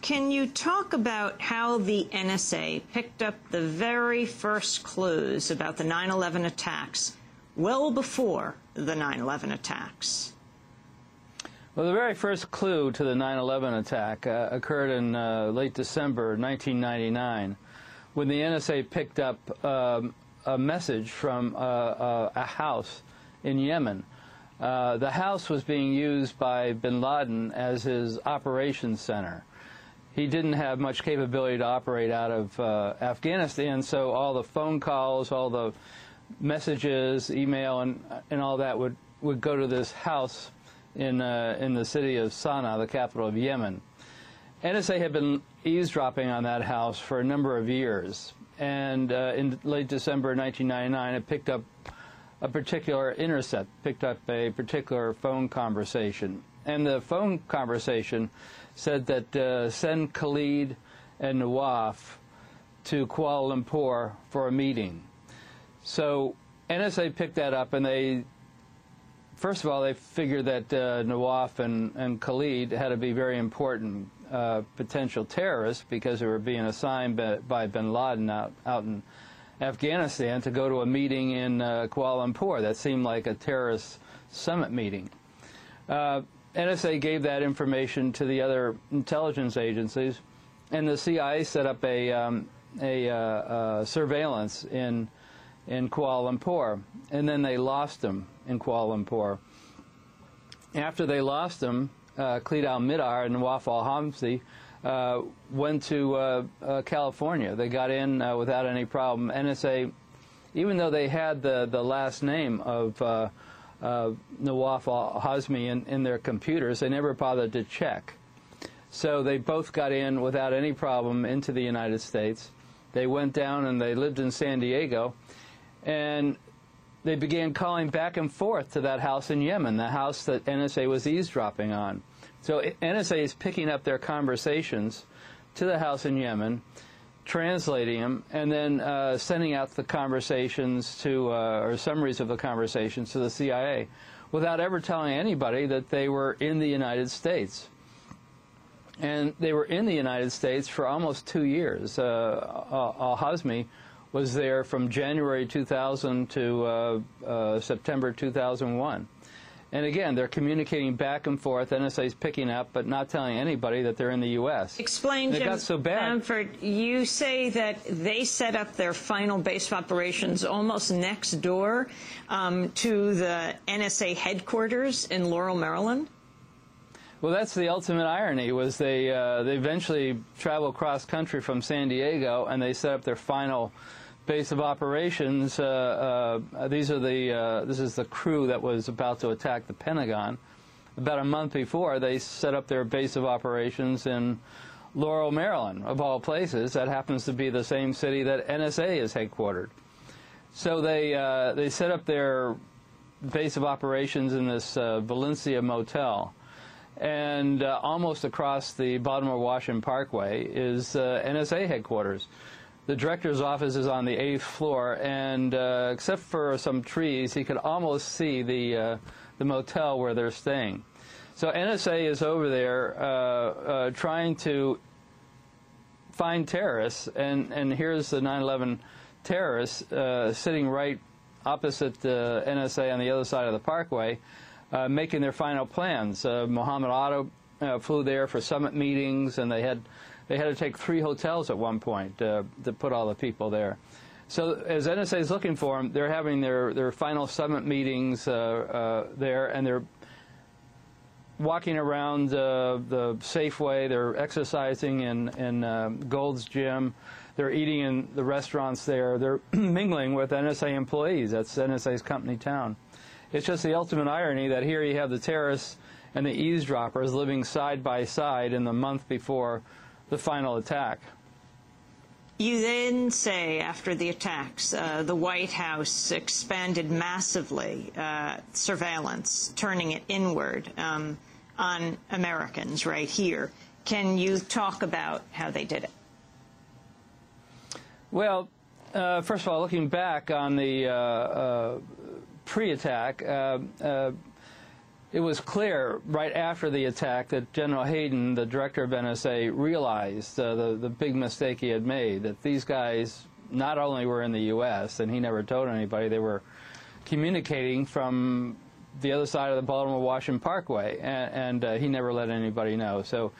Can you talk about how the NSA picked up the very first clues about the 9/11 attacks well before the 9/11 attacks? Well, the very first clue to the 9/11 attack occurred in late December 1999, when the NSA picked up a message from a house in Yemen. The house was being used by bin Laden as his operations center. He didn't have much capability to operate out of Afghanistan, so all the phone calls, all the messages, email, and all that would go to this house in the city of Sana'a, the capital of Yemen. NSA had been eavesdropping on that house for a number of years, and in late December 1999, it picked up a particular intercept, picked up a particular phone conversation. And the phone conversation said that send Khalid and Nawaf to Kuala Lumpur for a meeting. So NSA picked that up, and first of all, they figured that Nawaf and Khalid had to be very important potential terrorists because they were being assigned by bin Laden out in Afghanistan to go to a meeting in Kuala Lumpur. That seemed like a terrorist summit meeting. NSA gave that information to the other intelligence agencies, and the CIA set up a surveillance in Kuala Lumpur, and then they lost him in Kuala Lumpur. After they lost him, Khalid al-Mihdhar and Nawaf al-Hamzi went to California. They got in without any problem. NSA, even though they had the last name of Nawaf al-Hazmi in their computers, they never bothered to check. So they both got in without any problem into the United States. They went down and they lived in San Diego, and they began calling back and forth to that house in Yemen, the house that NSA was eavesdropping on. So NSA is picking up their conversations to the house in Yemen, translating them, and then sending out the conversations to, or summaries of the conversations to the CIA, without ever telling anybody that they were in the United States. And they were in the United States for almost 2 years. Al-Hazmi was there from January 2000 to September 2001. And again, they're communicating back and forth. NSA's picking up, but not telling anybody that they're in the U.S. Explain, Jim. It got so bad. Bamford, you say that they set up their final base of operations almost next door to the NSA headquarters in Laurel, Maryland? Well, that's the ultimate irony, was they eventually traveled cross-country from San Diego, and they set up their final base of operations. This is the crew that was about to attack the Pentagon. About a month before, they set up their base of operations in Laurel, Maryland, of all places. That happens to be the same city that NSA is headquartered. So they set up their base of operations in this Valencia motel. And almost across the Baltimore-Washington Parkway is NSA headquarters. The director's office is on the 8th floor, and except for some trees, he could almost see the motel where they're staying. So NSA is over there trying to find terrorists, and here's the 9/11 terrorists sitting right opposite the NSA on the other side of the Parkway, making their final plans. Mohammed Atta flew there for summit meetings, and they had to take 3 hotels at one point to put all the people there. So as NSA is looking for them, they're having their final summit meetings there, and they're walking around the Safeway. They're exercising in Gold's Gym. They're eating in the restaurants there. They're mingling with NSA employees. That's NSA's company town. It's just the ultimate irony that here you have the terrorists and the eavesdroppers living side by side in the month before the final attack. You then say, after the attacks, the White House expanded massively surveillance, turning it inward on Americans right here. Can you talk about how they did it? Well, first of all, looking back on the pre-attack, it was clear right after the attack that General Hayden, the director of NSA, realized the big mistake he had made, that these guys not only were in the U.S., and he never told anybody, they were communicating from the other side of the Baltimore-Washington Parkway, and he never let anybody know. So